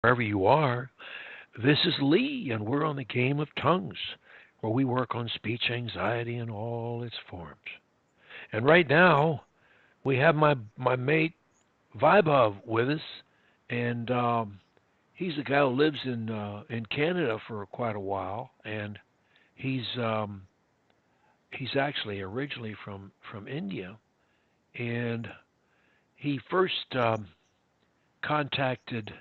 wherever you are. This is Lee, and we're on the Game of Tongues, where we work on speech anxiety in all its forms. And right now, we have my mate VAIBHAV with us, and he's a guy who lives in Canada for quite a while, and he's um, he's actually originally from India, and he first contacted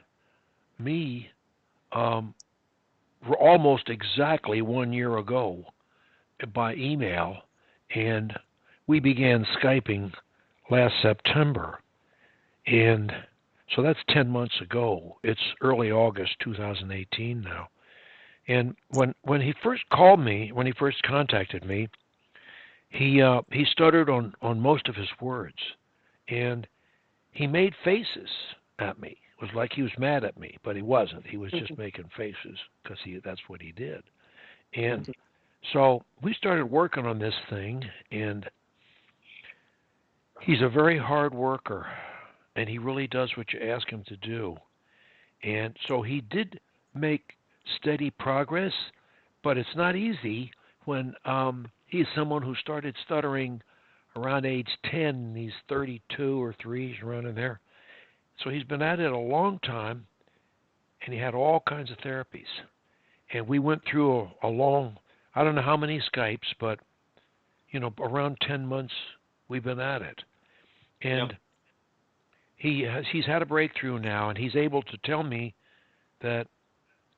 me um, almost exactly 1 year ago by email, and we began Skyping last September. And so that's 10 months ago. It's early August 2018 now. And when he first called me, when he first contacted me, he stuttered on most of his words, and he made faces at me. It was like he was mad at me, but he wasn't. He was just making faces because he that's what he did. And so we started working on this thing, and he's a very hard worker, and he really does what you ask him to do. And so he did make steady progress, but it's not easy when he's someone who started stuttering around age 10, and he's 32 or 3, he's around in there. So he's been at it a long time, and he had all kinds of therapies. And we went through a long, I don't know how many Skypes, but around 10 months we've been at it. Yep. And he's had a breakthrough now, and he's able to tell me that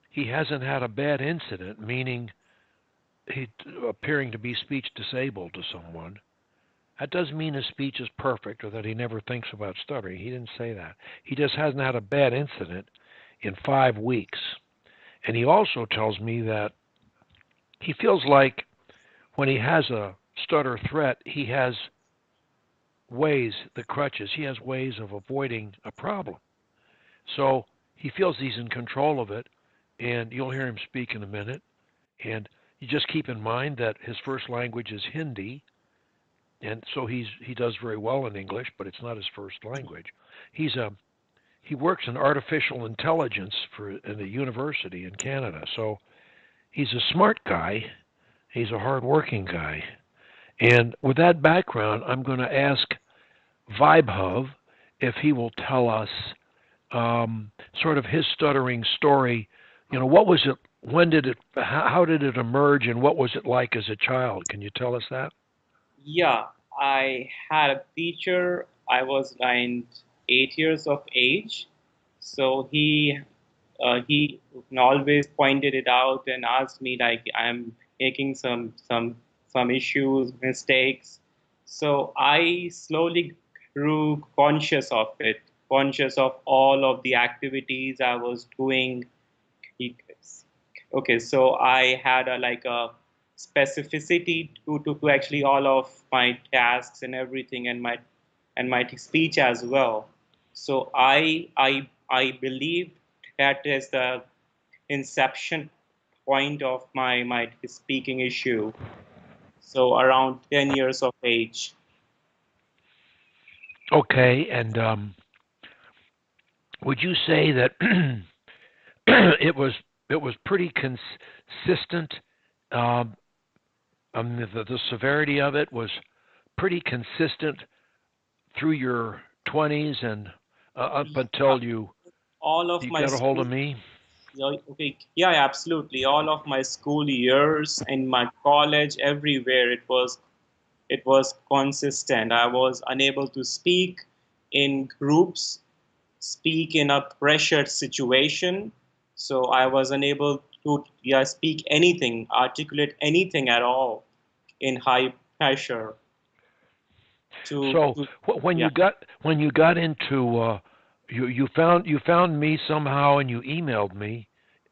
he hasn't had a bad incident, meaning he appearing to be speech disabled to someone. That doesn't mean his speech is perfect or that he never thinks about stuttering. He didn't say that. He just hasn't had a bad incident in 5 weeks. And he also tells me that he feels like when he has a stutter threat, he has ways, the crutches, he has ways of avoiding a problem. So he feels he's in control of it, and you'll hear him speak in a minute. And you just keep in mind that his first language is Hindi, and so he does very well in English, but it's not his first language. He's a he works in artificial intelligence in a university in Canada, so he's a smart guy. He's a hard-working guy. And with that background, I'm going to ask VAIBHAV if he will tell us sort of his stuttering story. What was it? When did it? How did it emerge? And what was it like as a child? Can you tell us that? Yeah, I had a teacher. I was around 8 years of age, so he always pointed it out and asked me like I'm making some issues, mistakes. So I slowly grew conscious of it, conscious of all of the activities I was doing. He, okay, so I had a specificity to actually all of my tasks and everything, and my speech as well. So I believe that is the inception point of my speaking issue. So around 10 years of age. Okay, and would you say that it was pretty consistent? Um, the severity of it was pretty consistent through your 20s and up Yeah, until all of you my got a hold school. of me. Yeah, okay. Yeah, absolutely. All of my school years and my college, everywhere, it was consistent. I was unable to speak in groups, speak in a pressured situation. So I was unable to, yeah, speak anything, articulate anything at all in high pressure. So when Yeah, you got into you found me somehow and you emailed me.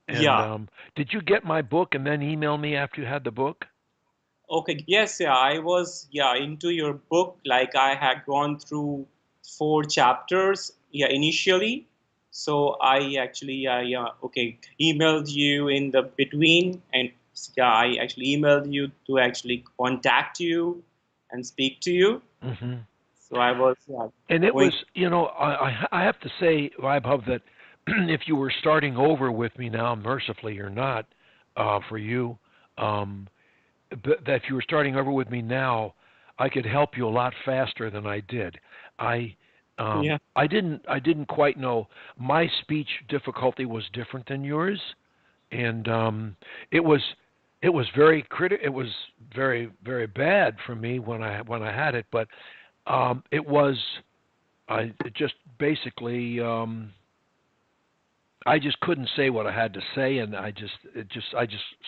And yeah. did you get my book and then email me after you had the book? Okay, yes, yeah, I was, yeah, into your book. Like I had gone through 4 chapters, yeah, initially. So I actually, yeah, okay, emailed you in the between, and yeah, I actually emailed you to actually contact you and speak to you. Hmm. So I was, yeah, And it going. was, I have to say, Vaibhav, that if you were starting over with me now, mercifully or not, for you, um, that if you were starting over with me now, I could help you a lot faster than I did. I Yeah. I didn't quite know my speech difficulty was different than yours, and it was it was very bad for me when I had it, but it was it just basically I just couldn't say what I had to say, and I just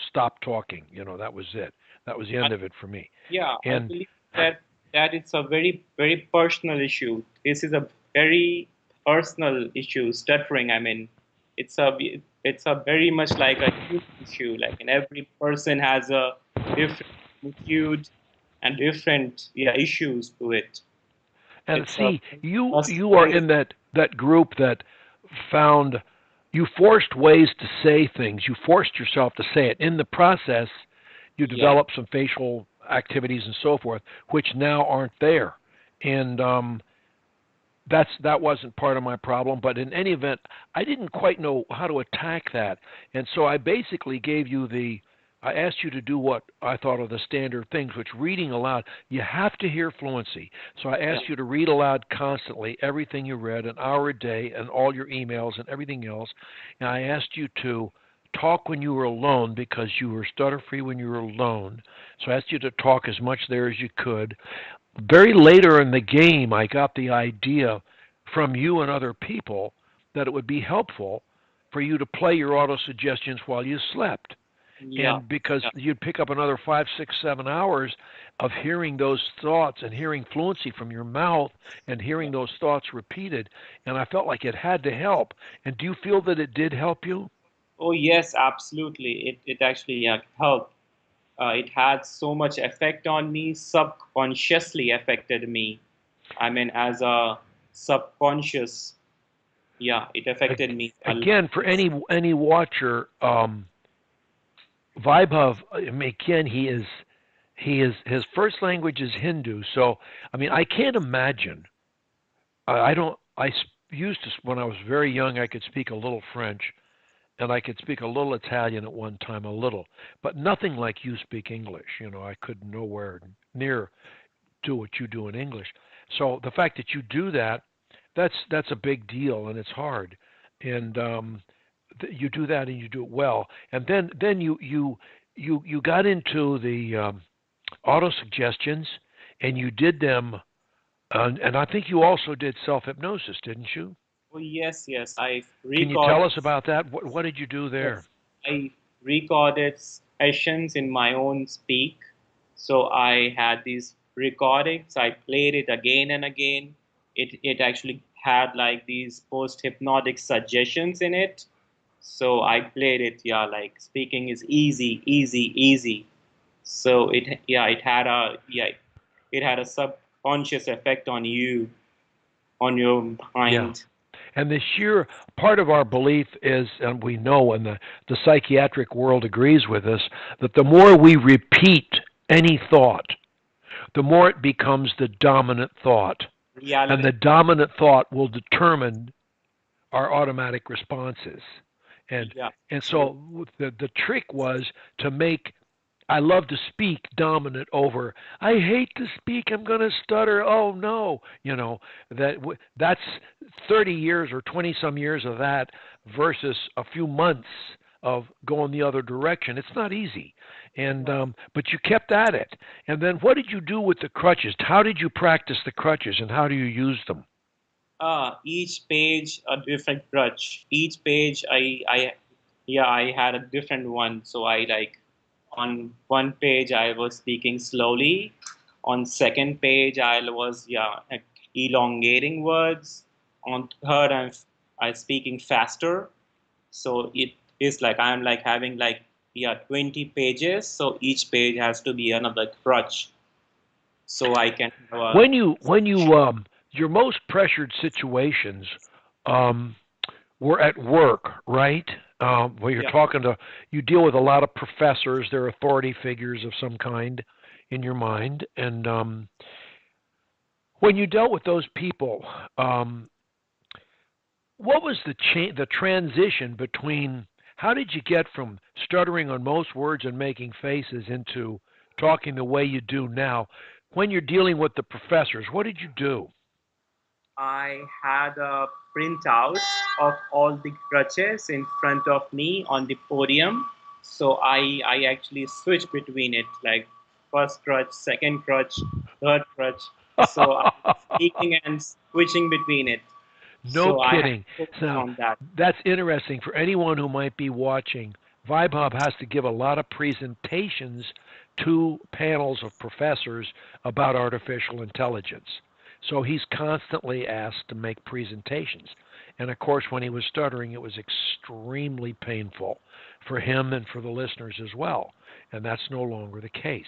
stopped talking. You know, that was it. That was the I, end of it for me. yeah, I And believe that it's a very personal issue. This is a very personal issue. Stuttering. I mean, it's a it's a very much like a human issue. Like, and every person has a different attitude and different issues to it. and It's a see, you are customized. in that group that found you forced ways to say things. You forced yourself to say it. In the process, you Yeah. develop some facial activities and so forth, which now aren't there. And that wasn't part of my problem, but in any event, I didn't quite know how to attack that, and so I basically gave you I asked you to do what I thought are the standard things, which reading aloud, you have to hear fluency. So I Yeah. asked you to read aloud constantly, everything you read, an hour a day, and all your emails and everything else. And I asked you to talk when you were alone because you were stutter free when you were alone. So I asked you to talk as much there as you could. Very later in the game, I got the idea from you and other people that it would be helpful for you to play your auto suggestions while you slept. Yeah. And because Yeah. you'd pick up another 5, 6, 7 hours of hearing those thoughts and hearing fluency from your mouth and Yeah. hearing those thoughts repeated. And I felt like it had to help. And do you feel that it did help you? Oh yes, absolutely. It actually helped. It had so much effect on me, subconsciously affected me. I mean, as a subconscious, yeah, it affected me a lot. Again, for any watcher, VAIBHAV, I mean, again, he is his first language is Hindu. So I mean, I can't imagine. I don't. Used to when I was very young. I could speak a little French, and I could speak a little Italian at one time, a little, but nothing like you speak English. You know, I could nowhere near do what you do in English. So the fact that you do that, that's a big deal, and it's hard. And you do that, and you do it well. And then you got into the auto suggestions, and you did them. And I think you also did self hypnosis, didn't you? Oh yes, yes, I Can you tell recorded. us about that? What did you do there? Yes, I recorded sessions in my own speak. So I had these recordings. I played it again and again. It actually had like these post hypnotic suggestions in it. So I played it. Yeah, like speaking is easy, easy, easy. So it had a subconscious effect on you, on your Yeah. mind. And the sheer part of our belief is, and we know, and the psychiatric world agrees with us, that the more we repeat any thought, the more it becomes the dominant thought. And Reality. the dominant thought will determine our automatic responses. And Yeah, and absolutely. so the trick was to make I love to speak dominant over I hate to speak, I'm going to stutter, oh no, you know, that's 30 years or 20 some years of that versus a few months of going the other direction. It's not easy. And but you kept at it. And then what did you do with the crutches? How did you practice the crutches and how do you use them? Each page a different crutch. Each page I had a different one. So I like on one page I was speaking slowly. On second page I was like, elongating words. On third I speaking faster. So it is like I'm like having like 20 pages. So each page has to be another crutch. So I can have a When you your most pressured situations um were at work, right? Where you're yeah. talking to, you deal with a lot of professors, they're authority figures of some kind in your mind. And when you dealt with those people, um, what was the transition between, how did you get from stuttering on most words and making faces into talking the way you do now? When you're dealing with the professors, what did you do? I had a printout of all the crutches in front of me on the podium. So I actually switched between it, like first crutch, second crutch, third crutch. So I was speaking and switching between it. No So I had kidding. to focus So on that. that's interesting for anyone who might be watching. VAIBHAV has to give a lot of presentations to panels of professors about artificial intelligence. So he's constantly asked to make presentations. And of course, when he was stuttering, it was extremely painful for him and for the listeners as well. And that's no longer the case.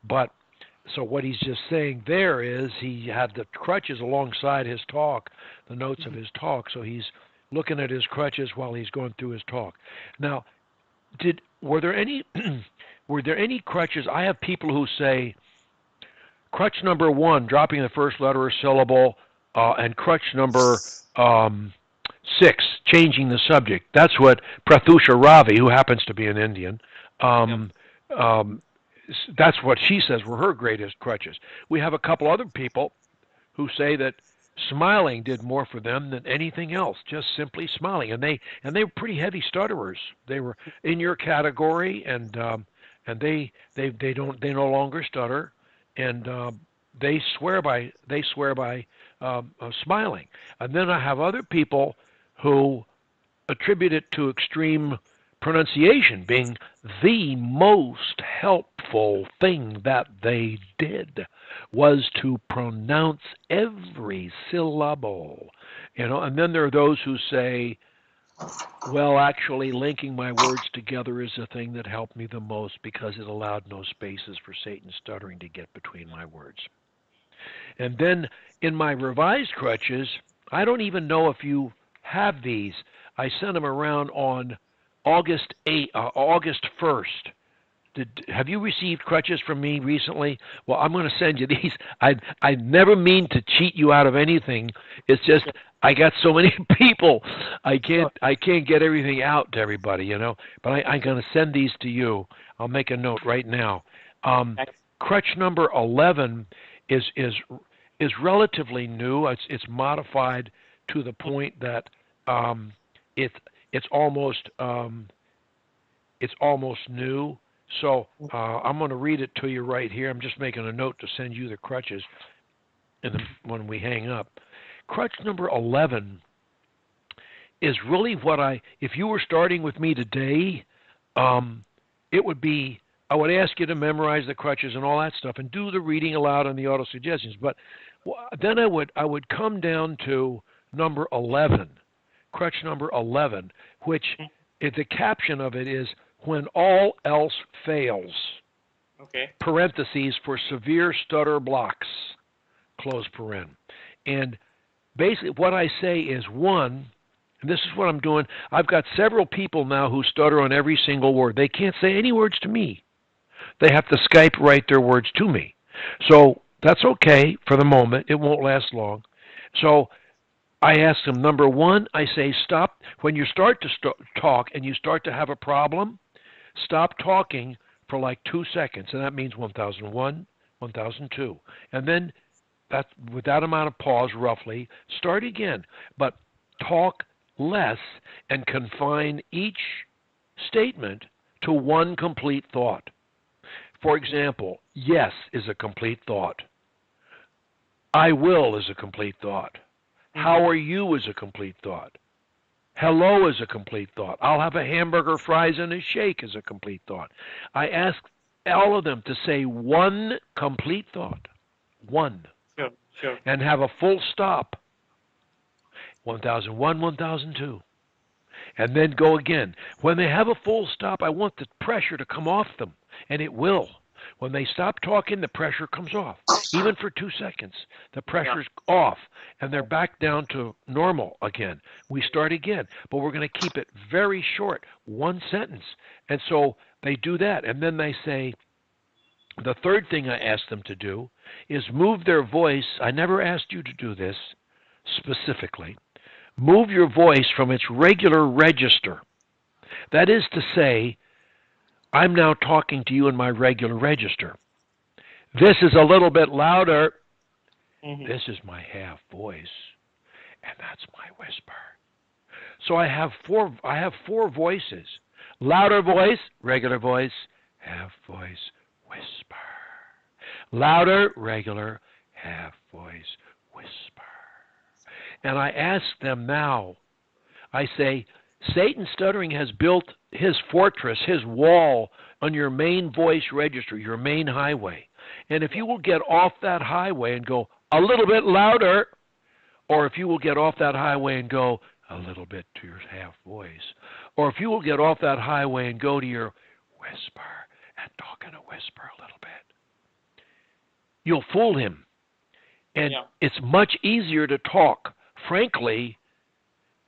But so what he's just saying there is he had the crutches alongside his talk, the notes of his talk, so he's looking at his crutches while he's going through his talk. Now, were there any were there any crutches? I have people who say crutch number 1, dropping the first letter or syllable, and crutch number 6, changing the subject. That's what Prathusha Ravi, who happens to be an Indian, um, um, that's what she says were her greatest crutches. We have a couple other people who say that smiling did more for them than anything else, just simply smiling. And they were pretty heavy stutterers. They were in your category, and they no longer stutter, and they swear by smiling. And then I have other people who attribute it to extreme pronunciation being the most helpful thing that they did was to pronounce every syllable. And then there are those who say, well, actually linking my words together is the thing that helped me the most because it allowed no spaces for Satan's stuttering to get between my words. And then in my revised crutches, I don't even know if you have these. I sent them around on August 1st. Have you received crutches from me recently? Well, I'm going to send you these. I never mean to cheat you out of anything. It's just I got so many people. I can't get everything out to everybody. But I'm going to send these to you. I'll make a note right now. Crutch number 11 is relatively new. It's modified to the point that it's almost new. So I'm going to read it to you right here. I'm just making a note to send you the crutches when we hang up. Crutch number 11 is really if you were starting with me today, it would be, I would ask you to memorize the crutches and all that stuff and do the reading aloud and the auto suggestions. But then I would come down to number 11, crutch number 11, which the caption of it is when all else fails. Okay. Parentheses for severe stutter blocks, close paren. And basically what I say is one, and this is what I'm doing. I've got several people now who stutter on every single word. They can't say any words to me. They have to Skype write their words to me. So that's okay for the moment. It won't last long. So I ask them, number 1, I say stop. When you start to talk and you start to have a problem, stop talking for like 2 seconds. And that means 1001, 1002. And then with that amount of pause, roughly, start again. But talk less and confine each statement to one complete thought. For example, yes is a complete thought. I will is a complete thought. How are you is a complete thought. Hello is a complete thought. I'll have a hamburger, fries, and a shake is a complete thought. I ask all of them to say one complete thought. One. Sure. And have a full stop. 1001, 1002. And then go again. When they have a full stop, I want the pressure to come off them, and it will. When they stop talking, the pressure comes off. Even for 2 seconds, the pressure's off, and they're back down to normal again. We start again, but we're going to keep it very short, one sentence. And so they do that, and then they say, the third thing I ask them to do is move their voice. I never asked you to do this specifically, Move your voice from its regular register. That is to say, I'm now talking to you in my regular register. This is a little bit louder. This is my half voice, and that's my whisper. So I have four voices. Louder voice, regular voice, half voice, whisper. Louder, regular, half voice, whisper. And I ask them now, I say, Satan Stuttering has built his fortress, his wall on your main voice register, your main highway. And if you will get off that highway and go a little bit louder, or if you will get off that highway and go a little bit to your half voice, or if you will get off that highway and go to your whisper and talk in a whisper a little bit, you'll fool him. And it's much easier to talk, frankly,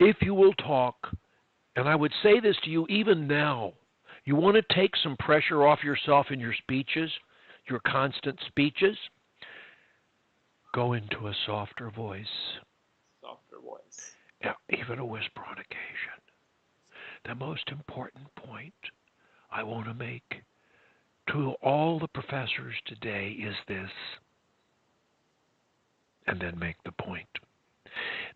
if you will talk. And I would say this to you even now. You want to take some pressure off yourself in your speeches, your constant speeches? Go into a softer voice. Softer voice. Yeah, even a whisper on occasion. The most important point I want to make to all the professors today is this, and then make the point.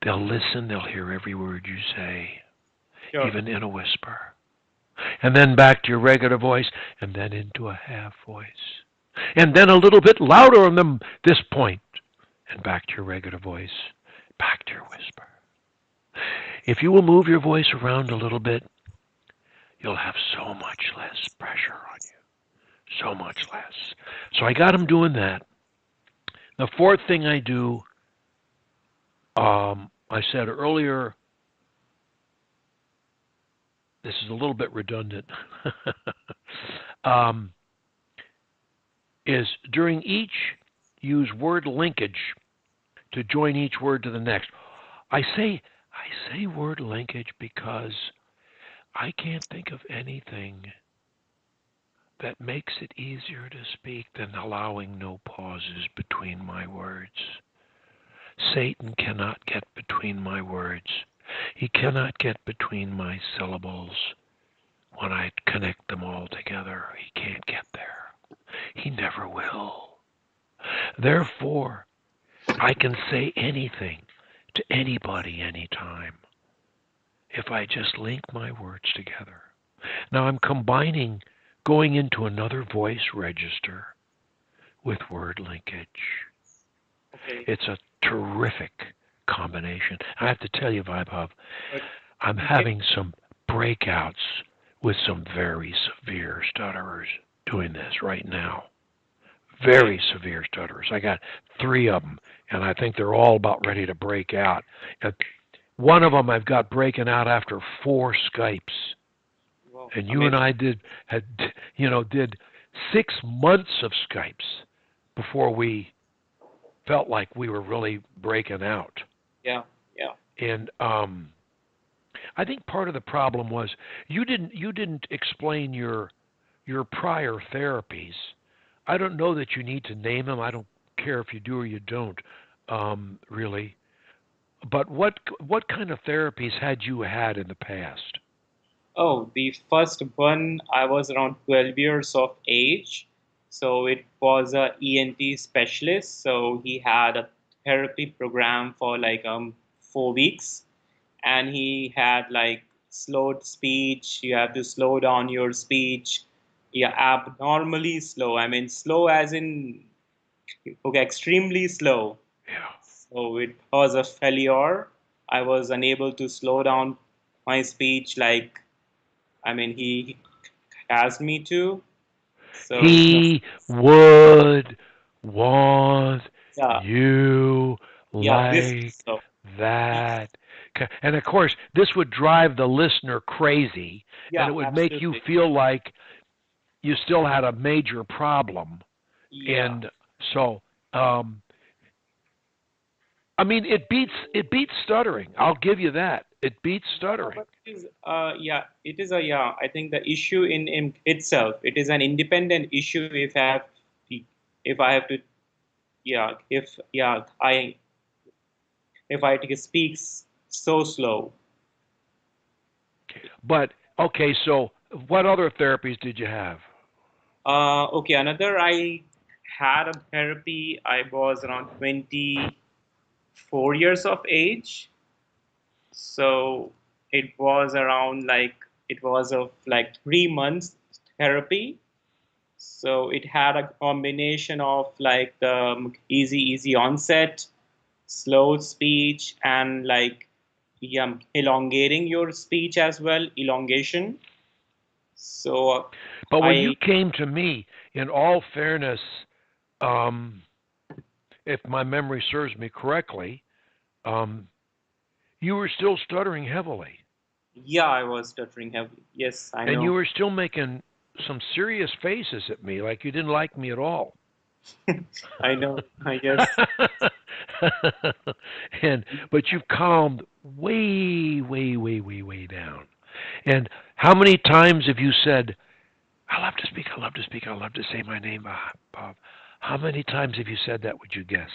They'll listen, they'll hear every word you say, even in a whisper. And then back to your regular voice, and then into a half voice. And then a little bit louder on this point, and back to your regular voice, back to your whisper. If you will move your voice around a little bit, you'll have so much less pressure on you. So much less. So I got them doing that. The fourth thing I do, I said earlier, this is a little bit redundant, is during each, use word linkage to join each word to the next. I say word linkage because I can't think of anything that makes it easier to speak than allowing no pauses between my words. Satan cannot get between my words. He cannot get between my syllables. When I connect them all together, he can't get there. He never will. Therefore, I can say anything to anybody anytime if I just link my words together. Now I'm combining going into another voice register with word linkage. Okay. It's a terrific combination. I have to tell you, VAIBHAV, I'm having some breakouts with some very severe stutterers doing this right now. Very severe stutterers. I got 3 of them, and I think they're all about ready to break out. And one of them I've got breaking out after 4 Skypes. Wow. And you and I did 6 months of Skypes before we felt like we were really breaking out. Yeah. And I think part of the problem was you didn't explain your prior therapies. I don't know that you need to name them. I don't care if you do or you don't, really. But what kind of therapies had you had in the past? Oh, the first one, I was around 12 years of age. So it was a ENT specialist. So he had a therapy program for like 4 weeks, and he had like slowed speech. You have to slow down your speech. Yeah, abnormally slow. I mean, slow as in okay, extremely slow. Yeah. So it was a failure. I was unable to slow down my speech like, I mean, he asked me to. So He would want yeah, you this like so that. And of course, this would drive the listener crazy, and yeah, it would make you absolutely. feel like you still had a major problem. Yeah. And so, I mean, it beats stuttering. I'll give you that. It beats stuttering. But it is, it is a I think the issue in itself, it is an independent issue. If I have to, yeah, if yeah, I if I take speaks So slow. But okay, so what other therapies did you have? Okay, another I had a therapy. I was around 24 years of age. So it was around like it was of like 3 months therapy. So it had a combination of like the easy onset, slow speech, and like elongating your speech as well, elongation. So But when you I came to me, in all fairness, um, if my memory serves me correctly, um, you were still stuttering heavily, yeah, I was stuttering heavily. Yes, I and you know. were still making some serious faces at me, like you didn't like me at all. I know. I guess. and but you've calmed way, way, way, way, way down. And how many times have you said, "I love to speak, I love to speak, I love to say my name, Bob"? How many times have you said that? Would you guess?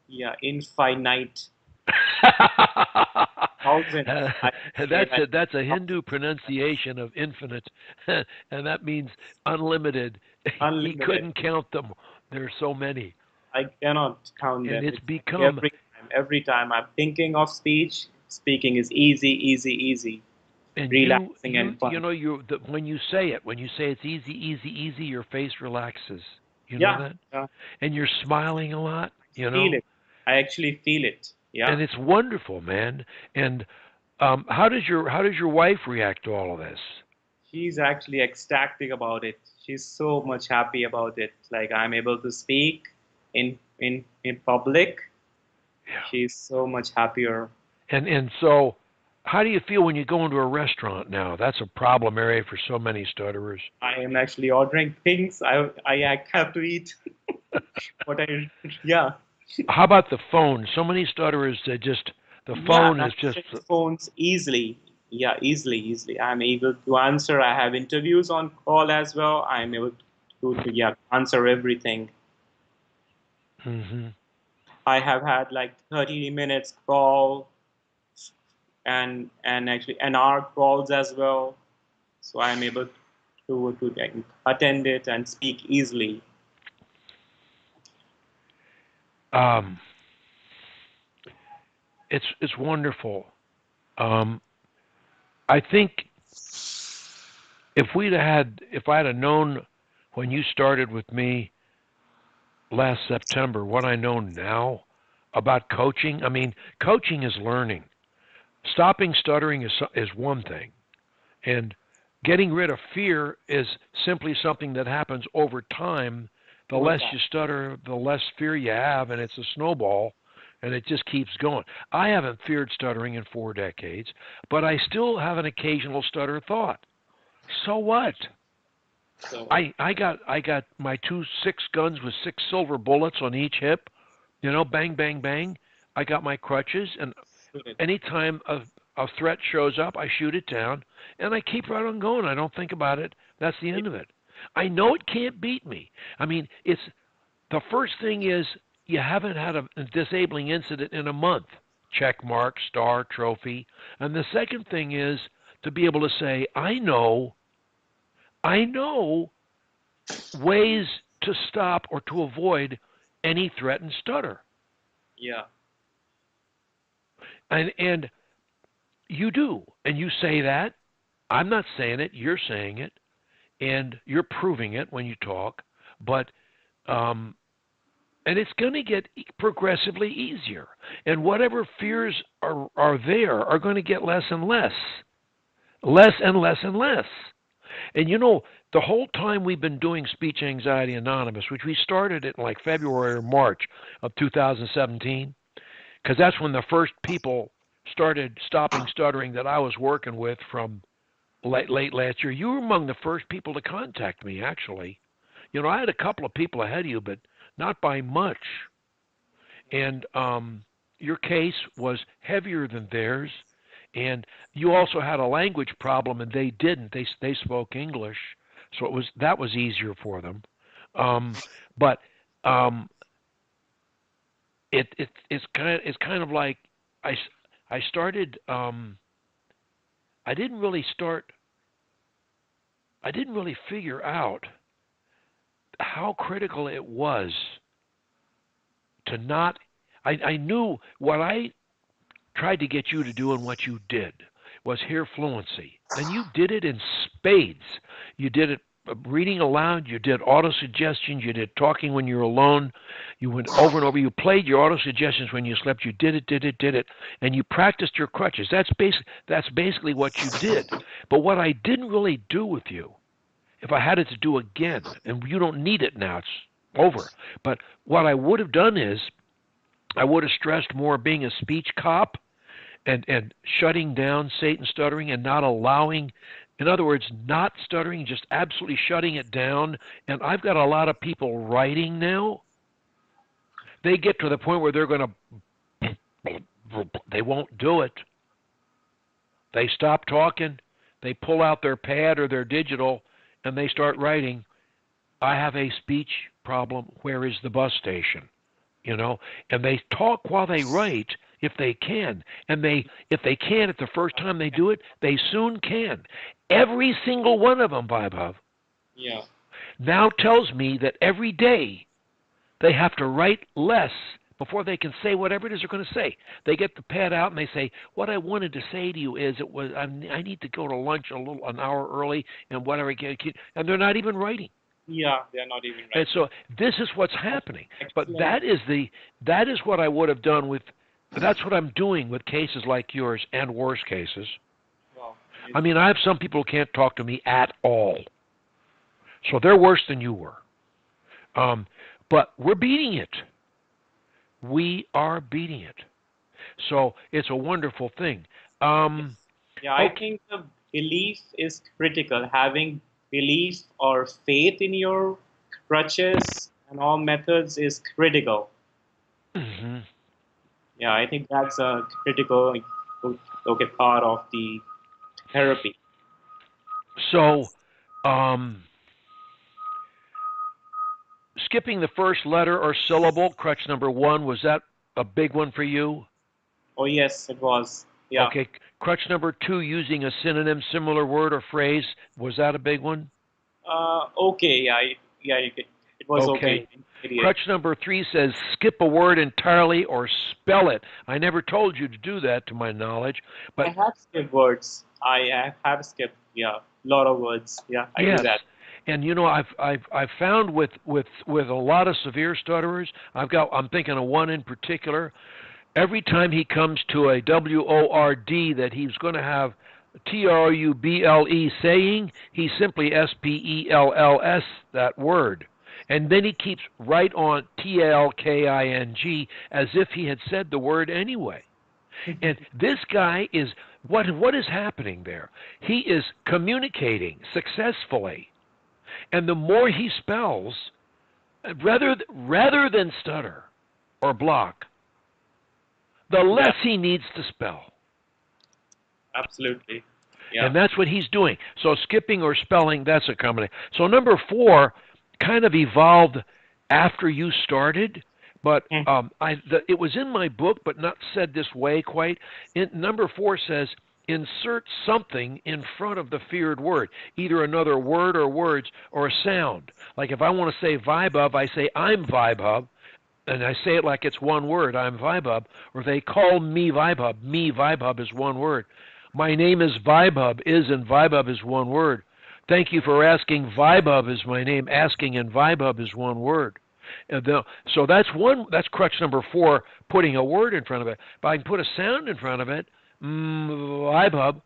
Yeah, infinite thousands. I would say like That's a Hindu thousands, pronunciation of infinite, and that means unlimited. He unlimited. couldn't count them. There are so many, I cannot count and them. it's It's like become. every time I'm thinking of speech, speaking is easy, easy, easy, And relaxing and fun. when you say it, when you say it's easy, easy, easy, your face relaxes. You know Yeah, that, yeah, and you're smiling a lot. You feel know, it. I actually feel it. Yeah, and it's wonderful, man. And how does your wife react to all of this? she's actually ecstatic about it. She's so much happy about it. Like I'm able to speak in public. Yeah. She's so much happier. And so, how do you feel when you go into a restaurant now? That's a problem area for so many stutterers. I am actually ordering things. I have to eat what I yeah. How about the phone? So many stutterers, they just the Yeah, phone is just. answering phones easily. Yeah, easily. I'm able to answer. I have interviews on call as well. I'm able to yeah answer everything. Hmm. I have had like 30 minutes call and actually an hour calls as well. So I'm able to like, attend it and speak easily. Um, it's wonderful. Um, I think if I'd have known when you started with me last September what I know now about coaching. I mean, coaching is learning. Stopping stuttering is one thing, and getting rid of fear is simply something that happens over time. The Over less time. you stutter, the less fear you have, and it's a snowball, and it just keeps going. I haven't feared stuttering in 4 decades, but I still have an occasional stutter thought. So what? So I got my 2 6 guns with 6 silver bullets on each hip. You know, bang bang bang. I got my crutches, and anytime a threat shows up, I shoot it down, and I keep right on going. I don't think about it. That's the end of it. I know it can't beat me. I mean, it's the first thing is you haven't had a disabling incident in a month. Check mark, star, trophy. And the second thing is to be able to say, I know ways to stop or to avoid any threatened stutter. yeah, And you do. And you say that. I'm not saying it, you're saying it, and you're proving it when you talk, but um and it's going to get progressively easier. And whatever fears are there are going to get less and less. Less and less and less. And you know, the whole time we've been doing Speech Anxiety Anonymous, which we started in like February or March of 2017, because that's when the first people started stopping stuttering that I was working with from late last year. You were among the first people to contact me, actually. You know, I had a couple of people ahead of you, but not by much. And your case was heavier than theirs, and you also had a language problem, and they didn't. They spoke English, so that was easier for them. But um, it's kind of like I I started. I didn't really start. I didn't really figure out how critical it was to not. I knew what I tried to get you to do and what you did was hear fluency. And you did it in spades. You did it reading aloud, you did auto-suggestions, you did talking when you were alone, you went over and over, you played your auto-suggestions when you slept, you did it, and you practiced your crutches. That's basically what you did. But what I didn't really do with you, if I had it to do again, and you don't need it now, it's over, but what I would have done is I would have stressed more being a speech cop and shutting down Satan stuttering and not allowing, in other words, not stuttering, just absolutely shutting it down. And I've got a lot of people writing now. They get to the point where they're going to, they won't do it. They stop talking, they pull out their pad or their digital, and they start writing, I have a speech problem, where is the bus station? You know, and they talk while they write if they can. And if they can at the first time they do it, they soon can. Every single one of them, VAIBHAV, Yeah. now tells me that every day they have to write less before they can say whatever it is they're going to say. They get the pad out and they say, what I wanted to say to you is I need to go to lunch an hour early and whatever, and they're not even writing. Yeah, they're not even right. And so this is what's happening. But that is what I would have done with, that's what I'm doing with cases like yours and worse cases. Wow. I mean, I have some people who can't talk to me at all. So they're worse than you were. But we're beating it. We are beating it. So it's a wonderful thing. Yeah, I think the belief is critical. Having belief or faith in your crutches and all methods is critical. Mm-hmm. Yeah, I think that's a critical, okay, part of the therapy. So, skipping the first letter or syllable, crutch number 1, was that a big one for you? Oh yes, it was. Yeah. Okay, crutch number 2, using a synonym, similar word or phrase, was that a big one? Okay. It was okay. Okay. Crutch number 3 says skip a word entirely or spell it. I never told you to do that, to my knowledge, but I have skipped words. I have skipped, yeah, a lot of words. Yeah, I do yes. that. And you know, I've found with a lot of severe stutterers, I'm thinking of one in particular. Every time he comes to a WORD that he's going to have TRUBLE saying, he simply SPELLS that word. And then he keeps right on TLKING as if he had said the word anyway. And this guy is, what is happening there? He is communicating successfully. And the more he spells, rather than stutter or block, the less he needs to spell. Absolutely. Yeah. And that's what he's doing. So skipping or spelling, that's a combination. So number 4 kind of evolved after you started, but it was in my book, but not said this way quite. Number 4 says, insert something in front of the feared word, either another word or words or a sound. Like if I want to say VAIBHAV, I say I'm VAIBHAV, and I say it like it's one word, I'm VAIBHAV, or they call me VAIBHAV. Me, VAIBHAV is one word. My name is VAIBHAV, and VAIBHAV is one word. Thank you for asking, VAIBHAV is my name. Asking and VAIBHAV is one word. So that's crutch number 4, putting a word in front of it. But I can put a sound in front of it, VAIBHAV,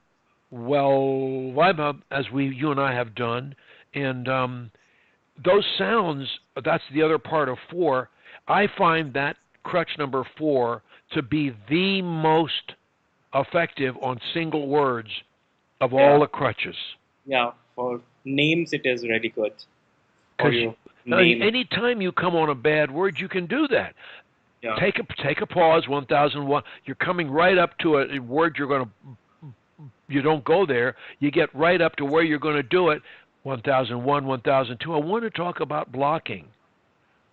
VAIBHAV, as you and I have done, and those sounds, that's the other part of 4. I find that crutch number 4 to be the most effective on single words of all the crutches. Yeah, for names it is really good. Because anytime you come on a bad word, you can do that. Yeah. Take a pause, 1001. You're coming right up to a word you don't go there. You get right up to where you're going to do it, 1001, 1002. I want to talk about blocking.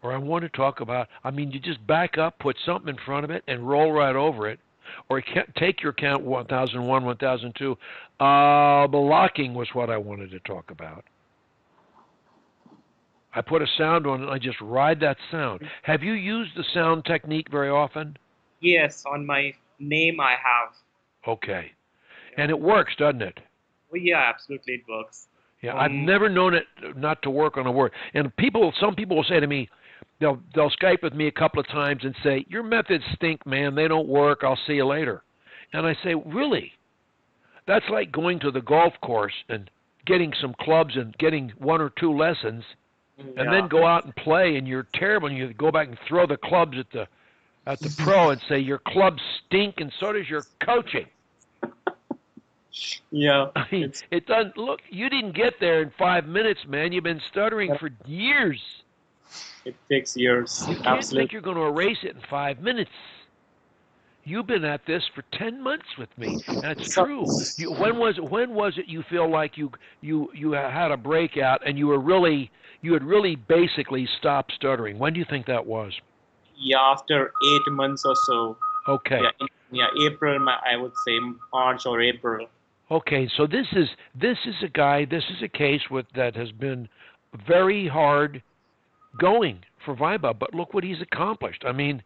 Or I want to talk about, you just back up, put something in front of it, and roll right over it. or take your count 1001, 1002. Blocking was what I wanted to talk about. I put a sound on it, and I just ride that sound. Have you used the sound technique very often? Yes, on my name I have. Okay. Yeah. And it works, doesn't it? Well, yeah, absolutely, it works. Yeah, I've never known it not to work on a word. And some people will say to me, they'll Skype with me a couple of times and say, "Your methods stink, man. They don't work. I'll see you later." And I say, "Really? That's like going to the golf course and getting some clubs and getting one or two lessons, and then go out and play, and you're terrible, and you go back and throw the clubs at the pro and say your clubs stink, and so does your coaching." Yeah. I mean, it doesn't look. You didn't get there in 5 minutes, man. You've been stuttering for years. It takes years. You can't think you're going to erase it in 5 minutes. You've been at this for 10 months with me. That's true. When was it you feel like you had a breakout and you had really basically stopped stuttering? When do you think that was? Yeah, after 8 months or so. Okay. Yeah, April. I would say March or April. Okay, so this is a case that has been very hard going for VAIBHAV, but look what he's accomplished. I mean,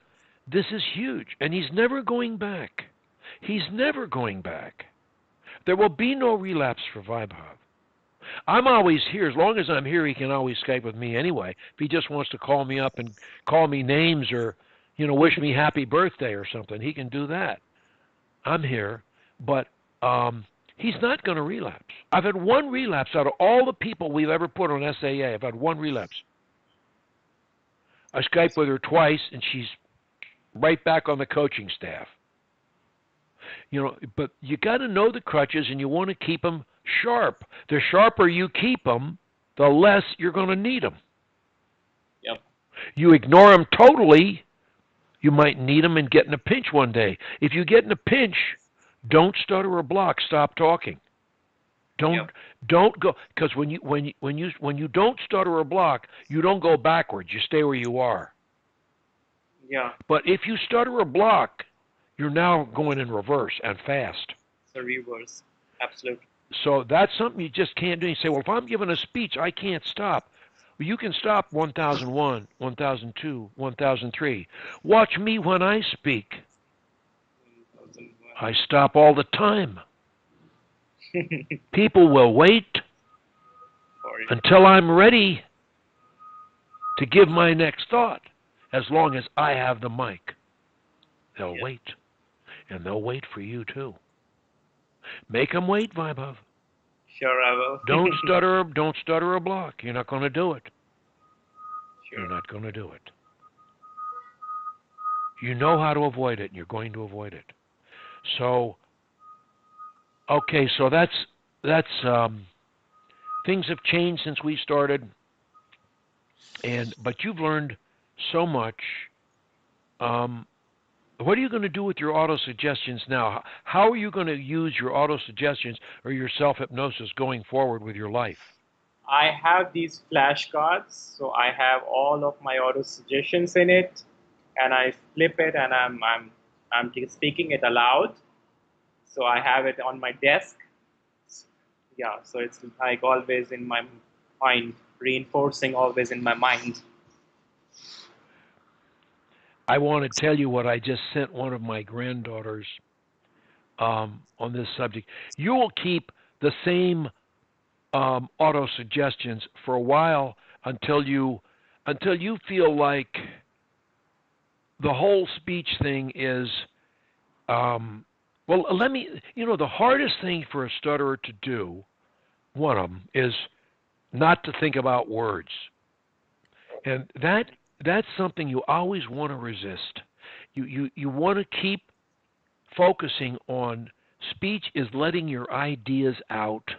this is huge, and he's never going back. He's never going back. There will be no relapse for VAIBHAV. I'm always here. As long as I'm here, he can always Skype with me anyway. If he just wants to call me up and call me names or, wish me happy birthday or something, he can do that. I'm here, but he's not going to relapse. I've had one relapse out of all the people we've ever put on SAA. I've had one relapse. I Skyped with her twice, and she's right back on the coaching staff. But you got to know the crutches, and you want to keep them sharp. The sharper you keep them, the less you're going to need them. Yep. You ignore them totally, you might need them and get in a pinch one day. If you get in a pinch, don't stutter or block. Stop talking. Don't go, because when you don't stutter or block, you don't go backwards. You stay where you are. Yeah. But if you stutter or block, you're now going in reverse and fast. So reverse, absolutely. So that's something you just can't do. You say, well, if I'm giving a speech, I can't stop. Well, you can stop 1001, 1002, 1003. Watch me when I speak. I stop all the time. People will wait until I'm ready to give my next thought, as long as I have the mic. They'll wait, and they'll wait for you too. Make them wait, VAIBHAV. Sure, I will. Don't stutter or block. You're not going to do it. Sure. You're not going to do it. You know how to avoid it, and you're going to avoid it. So, okay, so that's things have changed since we started, but you've learned so much. What are you going to do with your auto-suggestions now? How are you going to use your auto-suggestions or your self-hypnosis going forward with your life? I have these flashcards, so I have all of my auto-suggestions in it, and I flip it, and I'm speaking it aloud. So I have it on my desk. Yeah, so it's like always in my mind, reinforcing always in my mind. I want to tell you what I just sent one of my granddaughters on this subject. You will keep the same auto-suggestions for a while until you feel like the whole speech thing is, the hardest thing for a stutterer to do, one of them, is not to think about words. And that's something you always want to resist. You want to keep focusing on speech is letting your ideas out,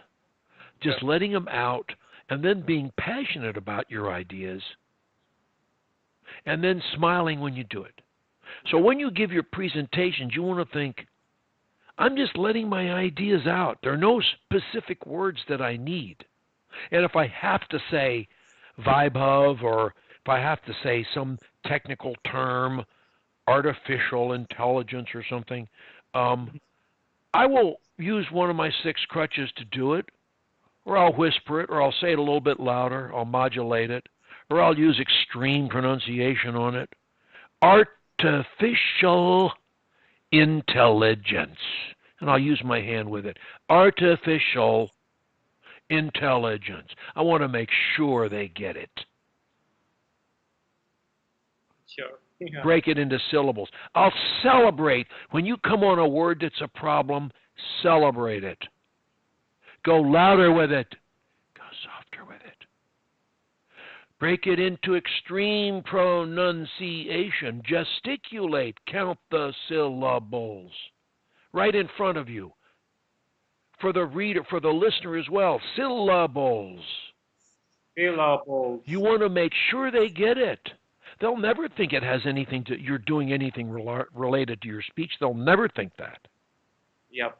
just letting them out, and then being passionate about your ideas, and then smiling when you do it. So when you give your presentations, you want to think, I'm just letting my ideas out. There are no specific words that I need. And if I have to say VAIBHAV, or if I have to say some technical term, artificial intelligence or something, I will use one of my 6 crutches to do it, or I'll whisper it, or I'll say it a little bit louder, I'll modulate it, or I'll use extreme pronunciation on it. Artificial intelligence. And I'll use my hand with it. Artificial intelligence. I want to make sure they get it. Sure. Yeah. Break it into syllables. I'll celebrate. When you come on a word that's a problem, celebrate it. Go louder with it. Go softer with it. Break it into extreme pronunciation. Gesticulate. Count the syllables. Right in front of you. For the reader, for the listener as well. Syllables. Syllables. You want to make sure they get it. They'll never think it has anything to, you're doing anything related to your speech. They'll never think that. Yep.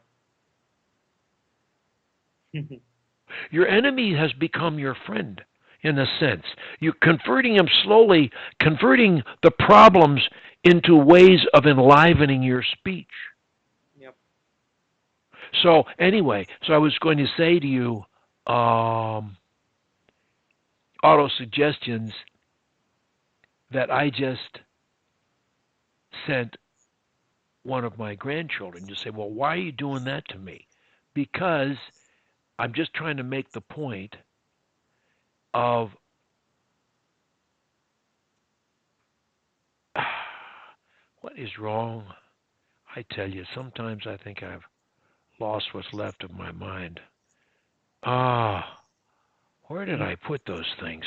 Your enemy has become your friend, in a sense. You're converting him slowly, converting the problems into ways of enlivening your speech. Yep. So anyway, so I was going to say to you, auto-suggestions that I just sent one of my grandchildren to say, well, why are you doing that to me? Because I'm just trying to make the point of what is wrong. I tell you, sometimes I think I've lost what's left of my mind. Where did I put those things?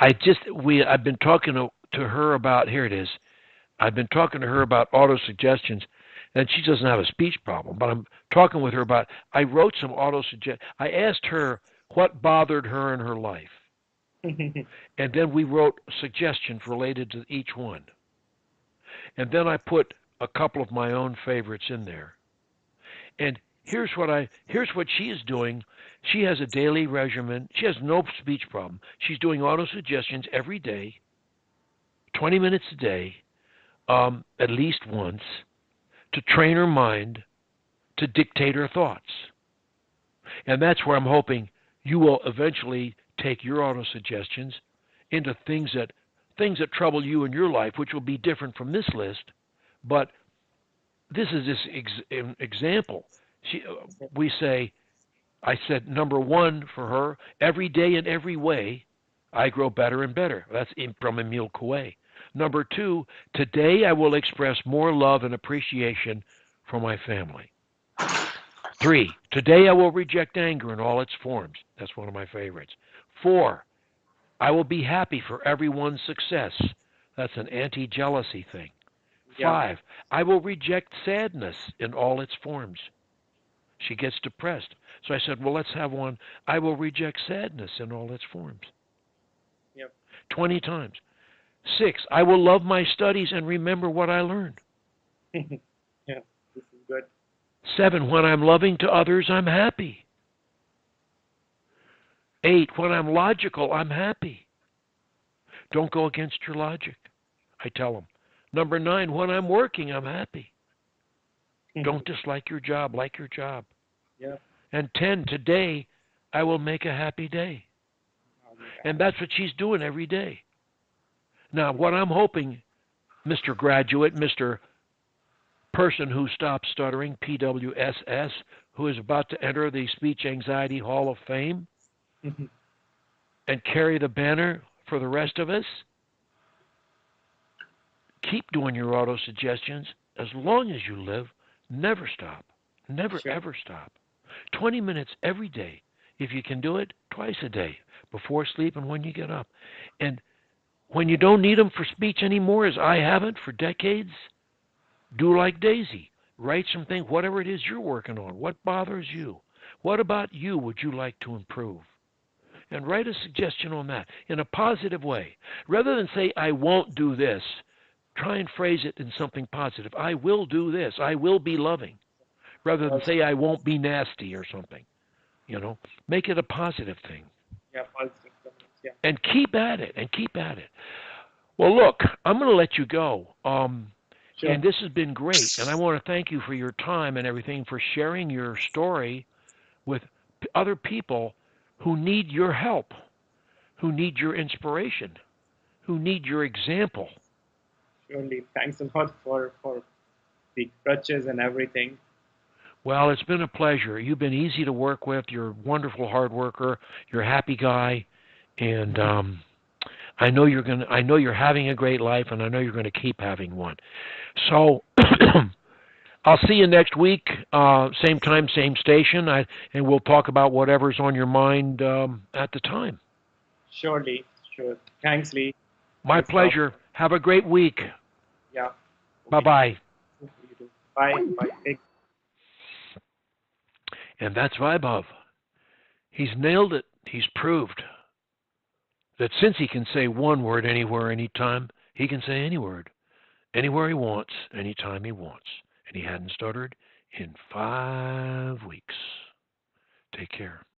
I've been talking to her about, here it is. I've been talking to her about auto-suggestions, and she doesn't have a speech problem, but I'm talking with her about, I wrote some auto-suggestions. I asked her what bothered her in her life, and then we wrote suggestions related to each one. And then I put a couple of my own favorites in there. And here's what she is doing. She has a daily regimen. She has no speech problem. She's doing auto-suggestions every day, 20 minutes a day, at least once, to train her mind to dictate her thoughts. And that's where I'm hoping you will eventually take your auto-suggestions into things that trouble you in your life, which will be different from this list. But this is example. I said, number 1 for her, every day in every way, I grow better and better. That's from Emile Coué. Number 2, today I will express more love and appreciation for my family. 3, today I will reject anger in all its forms. That's one of my favorites. 4, I will be happy for everyone's success. That's an anti-jealousy thing. 5, I will reject sadness in all its forms. She gets depressed. So I said, well, let's have one. I will reject sadness in all its forms. 20 times. 6, I will love my studies and remember what I learned. Yeah, this is good. 7, when I'm loving to others, I'm happy. 8, when I'm logical, I'm happy. Don't go against your logic, I tell them. Number 9, when I'm working, I'm happy. Don't dislike your job, like your job. Yeah. And 10, today I will make a happy day. And that's what she's doing every day. Now, what I'm hoping, Mr. Graduate, Mr. Person who stopped stuttering, PWSS, who is about to enter the Speech Anxiety Hall of Fame and carry the banner for the rest of us, keep doing your auto-suggestions as long as you live. Never stop. Never, ever stop. 20 minutes every day. If you can do it, twice a day, before sleep and when you get up. And when you don't need them for speech anymore, as I haven't for decades, do like Daisy. Write something, whatever it is you're working on. What bothers you? What about you would you like to improve? And write a suggestion on that in a positive way. Rather than say, I won't do this, try and phrase it in something positive. I will do this. I will be loving. Rather than say, I won't be nasty or something. Make it a positive thing. Yeah, positive comments, yeah. And keep at it, and keep at it. Well, look, I'm going to let you go. Sure. And this has been great. And I want to thank you for your time and everything, for sharing your story with other people who need your help, who need your inspiration, who need your example. Surely. Thanks a lot for the crutches and everything. Well, it's been a pleasure. You've been easy to work with. You're a wonderful hard worker. You're a happy guy, and I know you're gonna. I know you're having a great life, and I know you're going to keep having one. So I'll see you next week, same time, same station, and we'll talk about whatever's on your mind at the time. Surely. Sure. Thanks, Lee. My Thanks a lot. pleasure. Have a great week. Yeah. Bye Okay. bye. You too. Bye. Bye. Take And that's VAIBHAV. He's nailed it. He's proved that since he can say one word anywhere, anytime, he can say any word, anywhere he wants, anytime he wants. And he hadn't stuttered in 5 weeks. Take care.